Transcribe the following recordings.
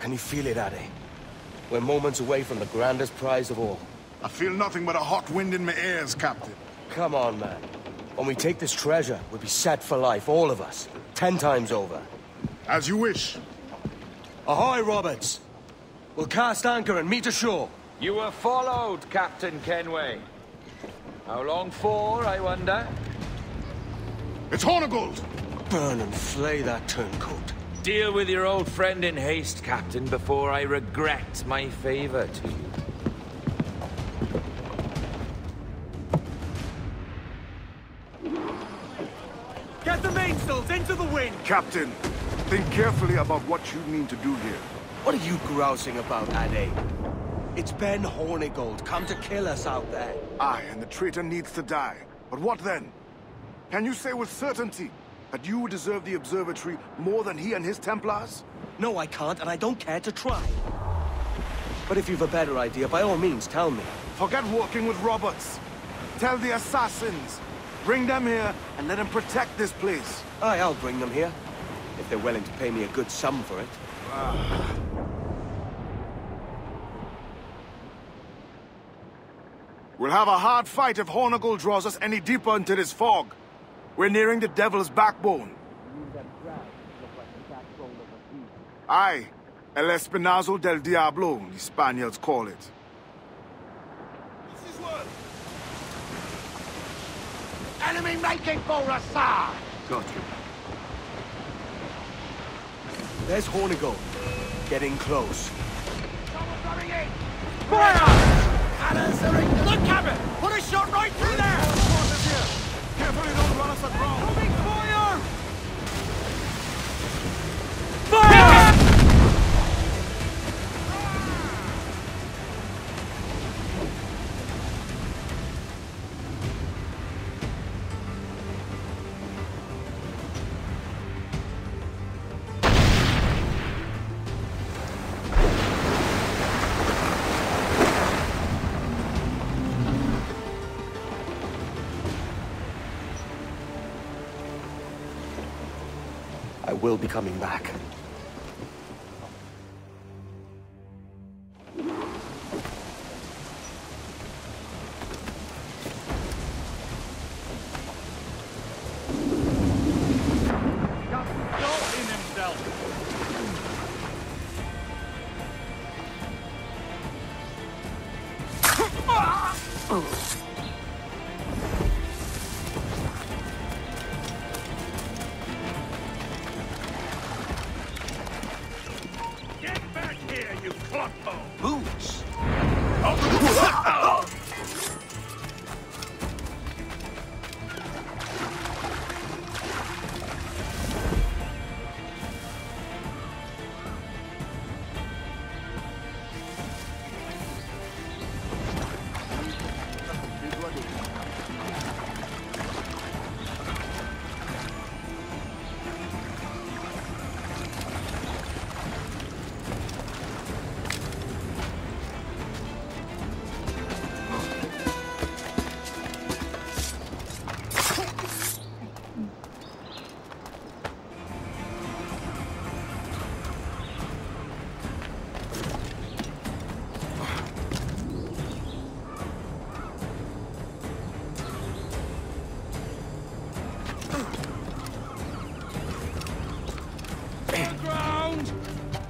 Can you feel it, Ade? We're moments away from the grandest prize of all. I feel nothing but a hot wind in my ears, Captain. Come on, man. When we take this treasure, we'll be set for life, all of us. 10 times over. As you wish. Ahoy, Roberts! We'll cast anchor and meet ashore. You were followed, Captain Kenway. How long for, I wonder? It's Hornigold! Burn and flay that turncoat. Deal with your old friend in haste, Captain, before I regret my favor to you. Get the mainsails into the wind! Captain, think carefully about what you mean to do here. What are you grousing about, Ade? It's Ben Hornigold, come to kill us out there. Aye, and the traitor needs to die. But what then? Can you say with certainty that you deserve the Observatory more than he and his Templars? No, I can't, and I don't care to try. But if you've a better idea, by all means, tell me. Forget working with Roberts. Tell the assassins. Bring them here and let them protect this place. Aye, I'll bring them here. If they're willing to pay me a good sum for it. We'll have a hard fight if Hornigold draws us any deeper into this fog. We're nearing the Devil's Backbone. Aye, El Espinazo del Diablo, the Spaniards call it. Enemy making for us, sir! Got you. There's Hornigold. Getting close. Someone running in! Fire! Cannons are in the cabin! Put a shot right through there! Carefully, don't run us aground. Moving fire! Fire! I will be coming back. Boots!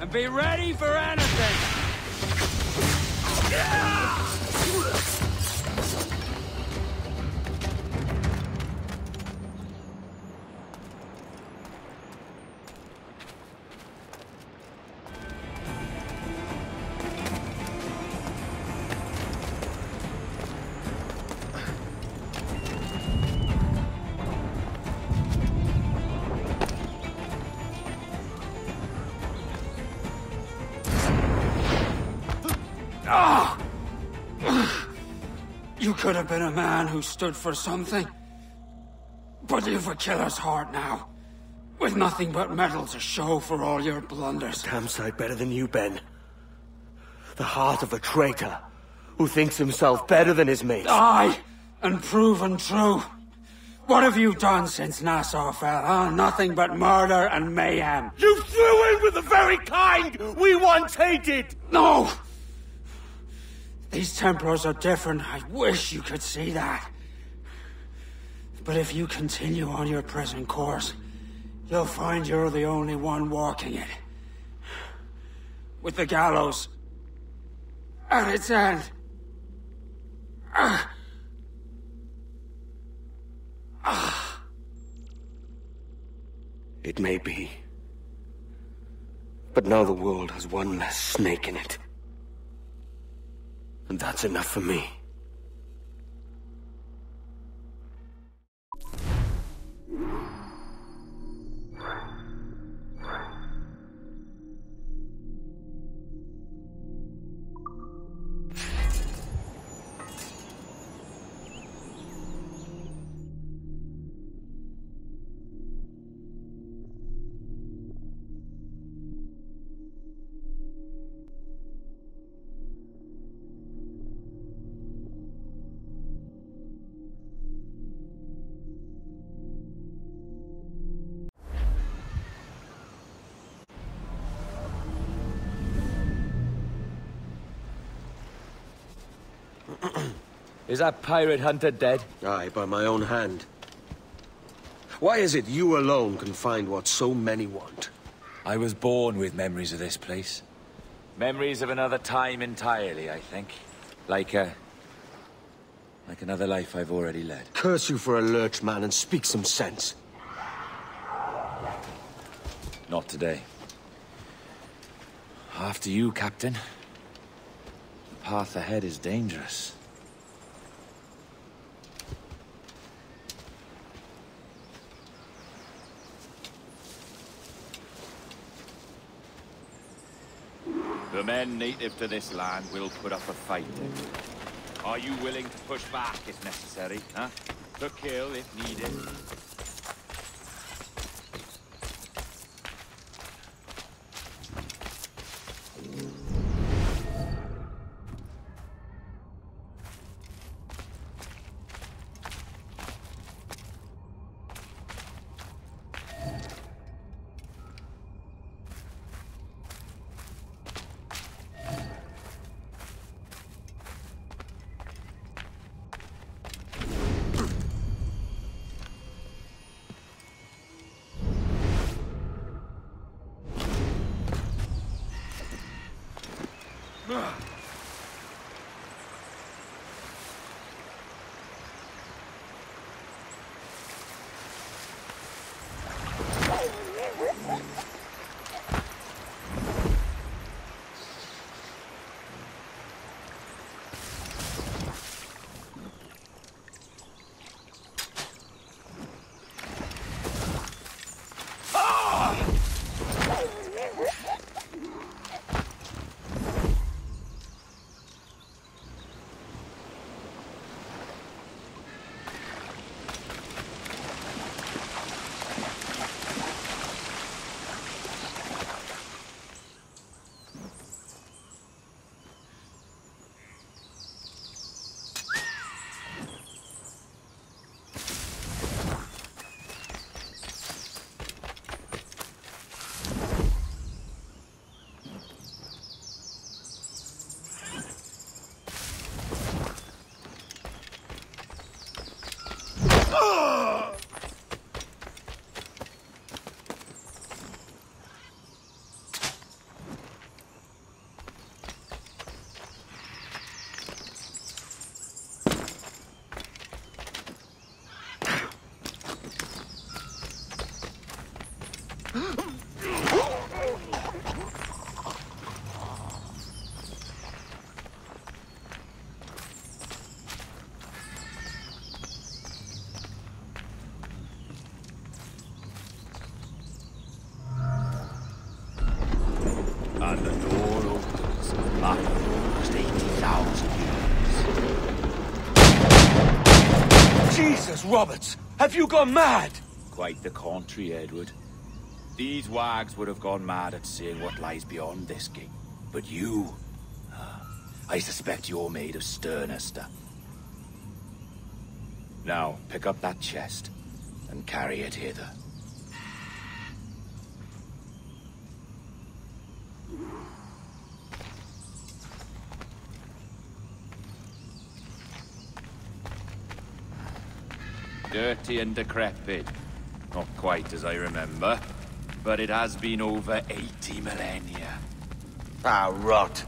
And be ready for anything! You could have been a man who stood for something. But you've a killer's heart now. With nothing but metal to show for all your blunders. Damn sight better than you, Ben. The heart of a traitor who thinks himself better than his mates. Aye, and proven true. What have you done since Nassau fell, huh? Nothing but murder and mayhem. You threw in with the very kind we once hated! No! These Templars are different. I wish you could see that. But if you continue on your present course, you'll find you're the only one walking it. With the gallows at its end. It may be. But now the world has one less snake in it. And that's enough for me. Is that pirate hunter dead? Aye, by my own hand. Why is it you alone can find what so many want? I was born with memories of this place. Memories of another time entirely, I think. Like another life I've already led. Curse you for a lurch, man, and speak some sense. Not today. After you, Captain. The path ahead is dangerous. The men native to this land will put up a fight. Are you willing to push back if necessary, huh? To kill if needed? And the door opens after almost 80,000 years. Jesus, Roberts! Have you gone mad? Quite the contrary, Edward. These wags would have gone mad at seeing what lies beyond this gate. But you... I suspect you're made of sterner stuff. Now, pick up that chest. and carry it hither. Dirty and decrepit. Not quite as I remember, but it has been over 80 millennia. Ah, rot.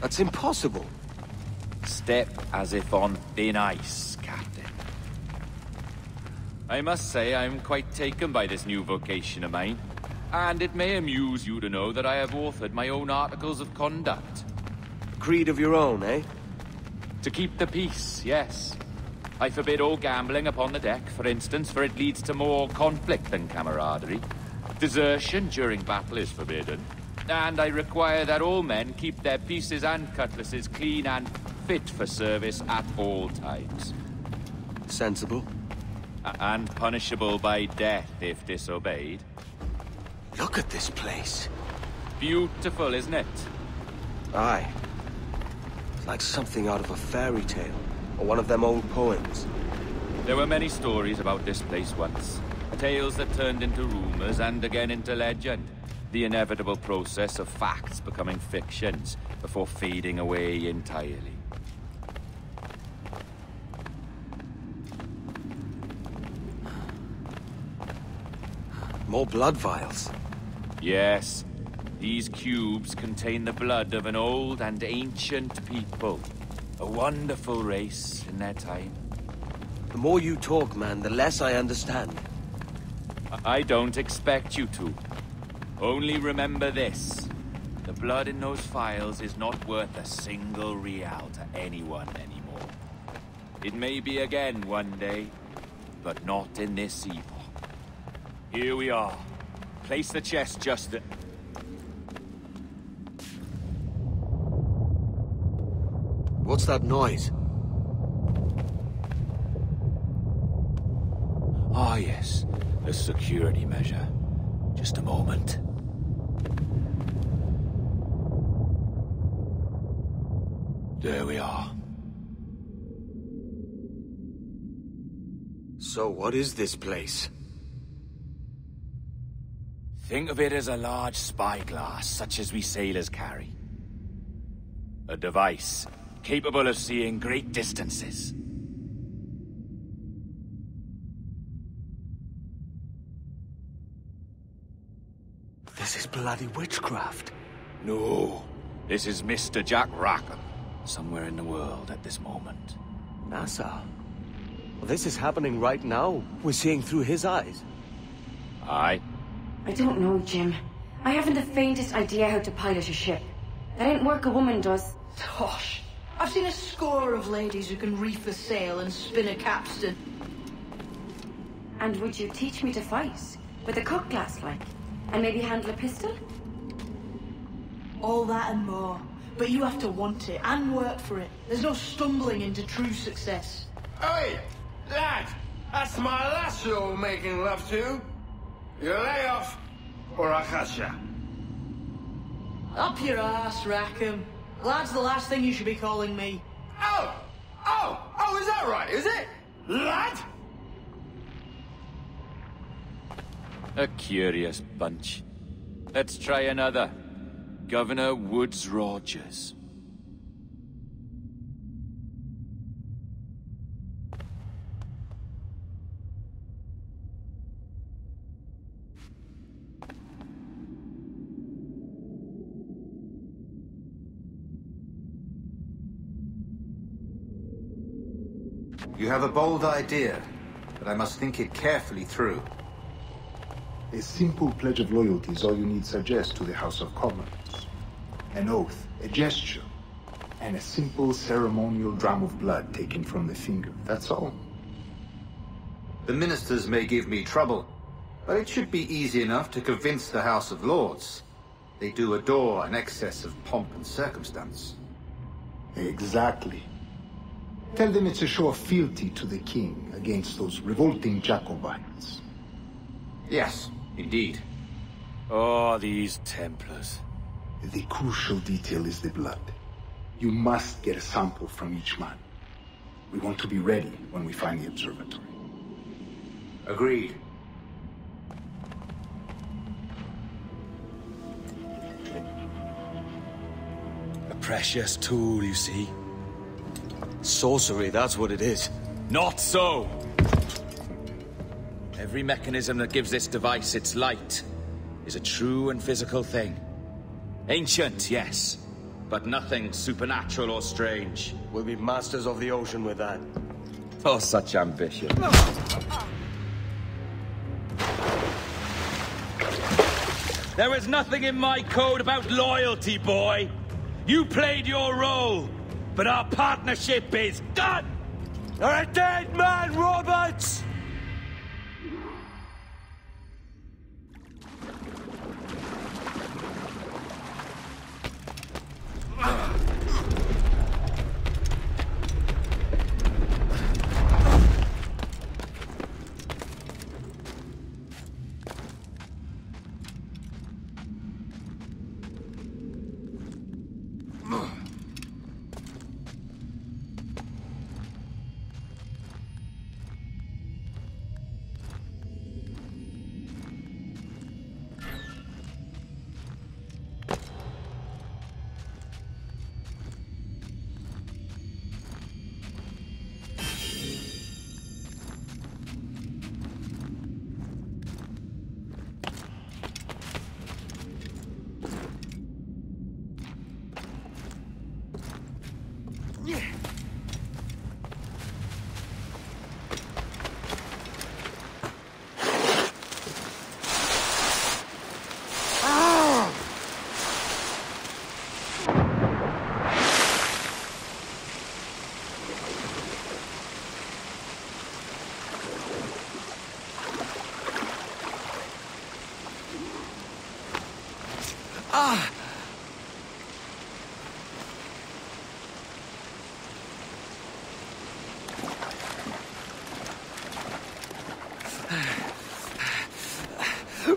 That's impossible. Step as if on thin ice, Captain. I must say I'm quite taken by this new vocation of mine, and it may amuse you to know that I have authored my own articles of conduct. Creed of your own, eh? To keep the peace, yes. I forbid all gambling upon the deck, for instance, for it leads to more conflict than camaraderie. Desertion during battle is forbidden. And I require that all men keep their pieces and cutlasses clean and fit for service at all times. Sensible. And punishable by death if disobeyed. Look at this place. Beautiful, isn't it? Aye. It's like something out of a fairy tale. Or one of them old poems. There were many stories about this place once. Tales that turned into rumors and again into legend. The inevitable process of facts becoming fictions before fading away entirely. More blood vials. Yes. These cubes contain the blood of an old and ancient people. A wonderful race in their time. The more you talk, man, the less I understand. I don't expect you to. Only remember this. The blood in those files is not worth a single real to anyone anymore. It may be again one day, but not in this epoch. Here we are. Place the chest just... What's that noise? Ah, yes. A security measure. Just a moment. There we are. So what is this place? Think of it as a large spyglass, such as we sailors carry. A device capable of seeing great distances. This is bloody witchcraft. No, this is Mr. Jack Rackham, somewhere in the world at this moment. NASA? Well, this is happening right now. We're seeing through his eyes. Aye. I don't know, Jim. I haven't the faintest idea how to pilot a ship. That ain't work a woman does. Tosh. I've seen a score of ladies who can reef a sail and spin a capstan. And would you teach me to fight? With a cutlass, like? And maybe handle a pistol? All that and more. But you have to want it and work for it. There's no stumbling into true success. Hey, lad! That's my lass you're making love to. You lay off, or I'll catch ya. Up your ass, Rackham. Lad's the last thing you should be calling me. Oh, is that right, is it? Lad? A curious bunch. Let's try another. Governor Woods Rogers. You have a bold idea, but I must think it carefully through. A simple pledge of loyalty is all you need suggest to the House of Commons. An oath, a gesture, and a simple ceremonial dram of blood taken from the finger. That's all. The ministers may give me trouble, but it should be easy enough to convince the House of Lords. They do adore an excess of pomp and circumstance. Exactly. Tell them it's a show of fealty to the king against those revolting Jacobites. Yes, indeed. Oh, these Templars. The crucial detail is the blood. You must get a sample from each man. We want to be ready when we find the observatory. Agreed. A precious tool, you see. Sorcery, that's what it is. Not so! Every mechanism that gives this device its light is a true and physical thing. Ancient, yes, but nothing supernatural or strange. We'll be masters of the ocean with that. Oh, such ambition. There is nothing in my code about loyalty, boy. You played your role, but our partnership is done! You're a dead man, Roberts!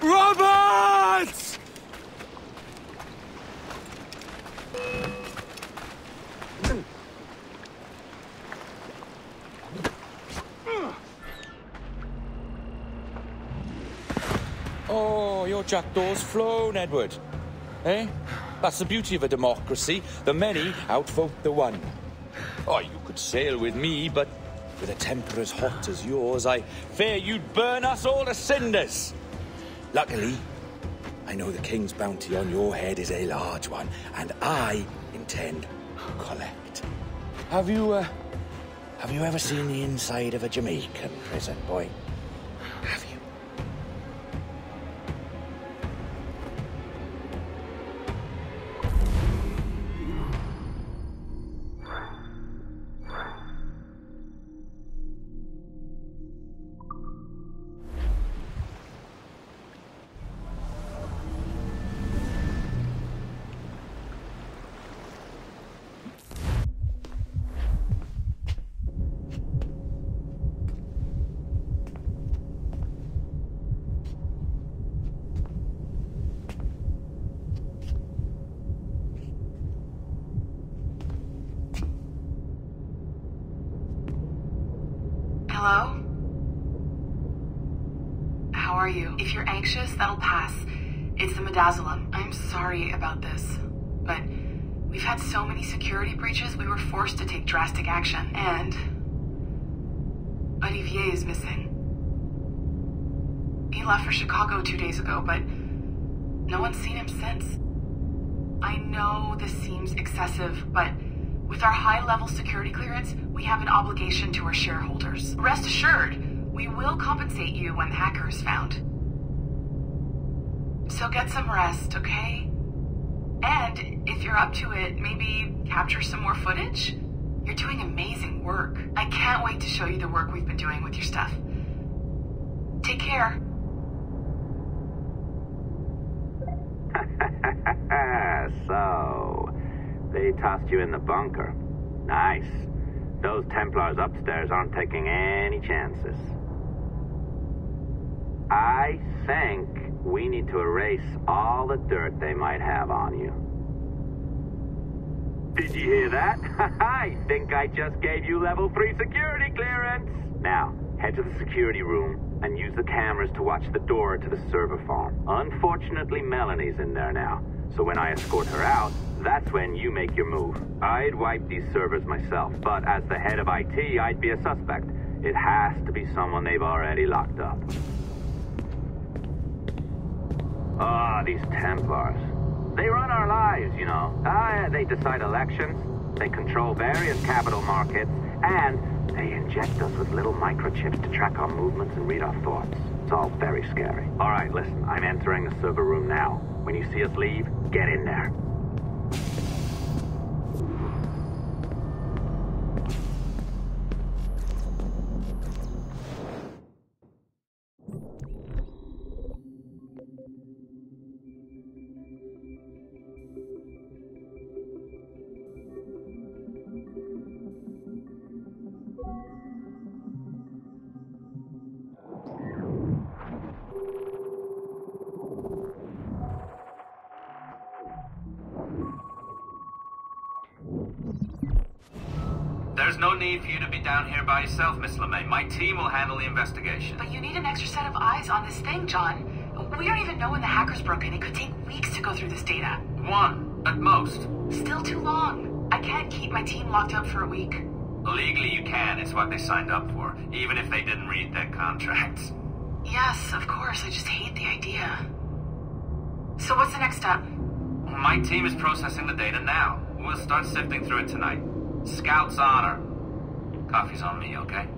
Roberts! Oh, your jackdaw's flown, Edward. Eh? That's the beauty of a democracy. The many outvote the one. Oh, you could sail with me, but with a temper as hot as yours, I fear you'd burn us all to cinders. Luckily, I know the king's bounty on your head is a large one, and I intend to collect. Have you ever seen the inside of a Jamaican prison, boy? Have you? Hello? How are you? If you're anxious, that'll pass. It's the midazolam. I'm sorry about this, but we've had so many security breaches, we were forced to take drastic action, and Olivier is missing. He left for Chicago 2 days ago, but no one's seen him since. I know this seems excessive, but with our high-level security clearance, we have an obligation to our shareholders. Rest assured, we will compensate you when the hacker is found. So get some rest, okay? And if you're up to it, maybe capture some more footage? You're doing amazing work. I can't wait to show you the work we've been doing with your stuff. Take care. So, they tossed you in the bunker. Nice. Those Templars upstairs aren't taking any chances. I think we need to erase all the dirt they might have on you. Did you hear that? I think I just gave you level 3 security clearance. Now, head to the security room. and use the cameras to watch the door to the server farm. Unfortunately, Melanie's in there now, so when I escort her out, that's when you make your move. I'd wipe these servers myself, but as the head of IT, I'd be a suspect. It has to be someone they've already locked up. Ah, these Templars. They run our lives, you know. They decide elections, they control various capital markets, and they inject us with little microchips to track our movements and read our thoughts. It's all very scary. All right, listen, I'm entering the server room now. When you see us leave, get in there. There's no need for you to be down here by yourself, Miss LeMay. My team will handle the investigation. But you need an extra set of eyes on this thing, John. We don't even know when the hackers broke in. It could take weeks to go through this data. One, at most. Still too long. I can't keep my team locked up for a week. Legally, you can. It's what they signed up for, even if they didn't read their contracts. Yes, of course. I just hate the idea. So what's the next step? My team is processing the data now. We'll start sifting through it tonight. Scout's honor. Coffee's on me, okay?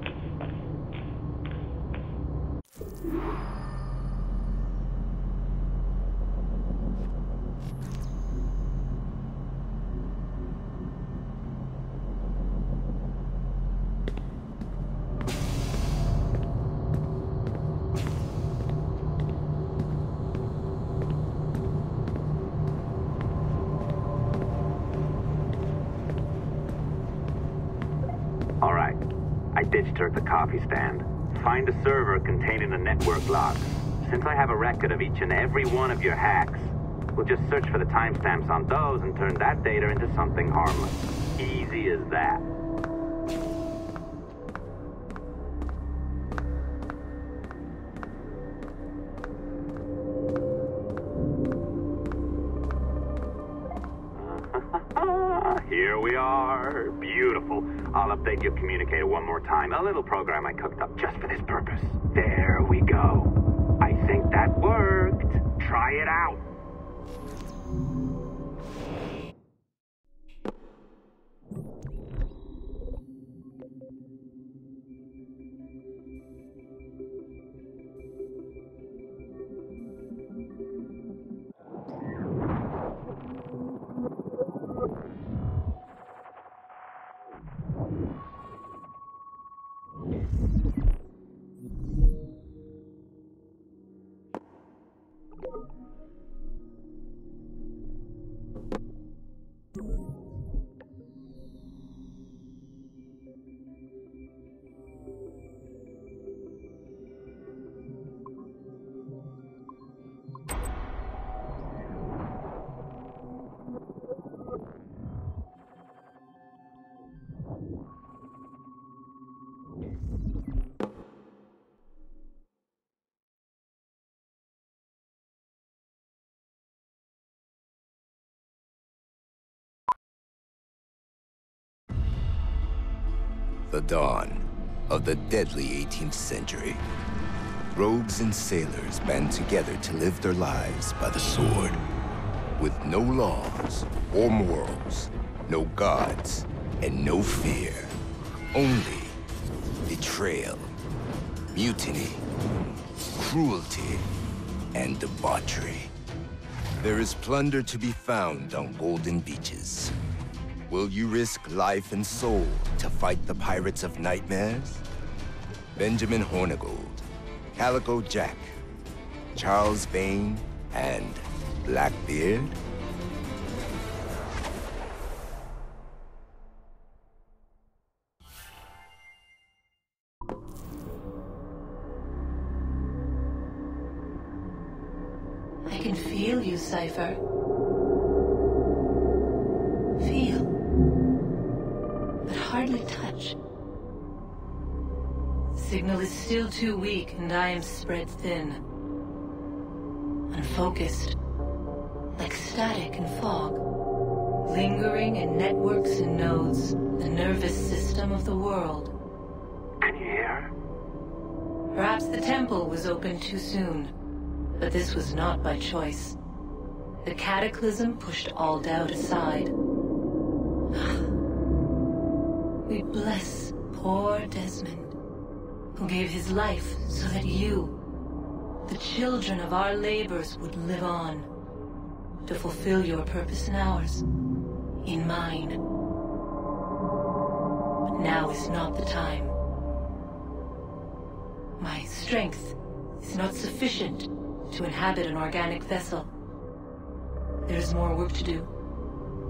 Ditched her at the coffee stand. Find a server containing the network logs. Since I have a record of each and every one of your hacks, we'll just search for the timestamps on those and turn that data into something harmless. Easy as that. Here we are. Beautiful. I'll update your communicator one more time. A little program I cooked up just for this purpose. There we go. I think that worked. Try it out. The dawn of the deadly 18th century. Rogues and sailors band together to live their lives by the sword. With no laws or morals, no gods, and no fear. Only betrayal, mutiny, cruelty, and debauchery. There is plunder to be found on golden beaches. Will you risk life and soul to fight the pirates of nightmares? Benjamin Hornigold, Calico Jack, Charles Vane, and Blackbeard? I can feel you, Cypher. Feel. But hardly touch. signal is still too weak, and I am spread thin. Unfocused, like static and fog, lingering in networks and nodes, the nervous system of the world. Can you hear? Perhaps the temple was opened too soon, but this was not by choice. The cataclysm pushed all doubt aside. We bless poor Desmond, who gave his life so that you, the children of our labors, would live on, to fulfill your purpose in ours, in mine. But now is not the time. My strength is not sufficient to inhabit an organic vessel. There is more work to do,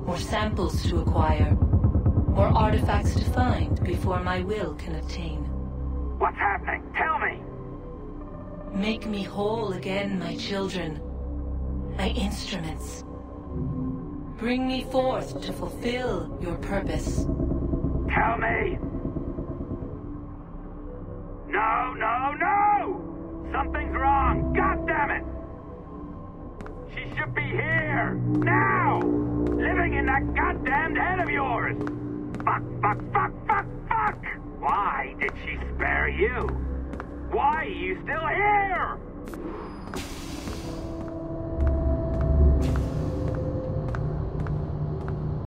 more samples to acquire, more artifacts to find before my will can obtain. What's happening? Tell me! Make me whole again, my children, my instruments. Bring me forth to fulfill your purpose. Tell me! No, no, no! Something's wrong! God damn it! She should be here! Now! Living in that goddamned head of yours! Fuck, fuck, fuck, fuck, fuck! Why did she spare you? Why are you still here?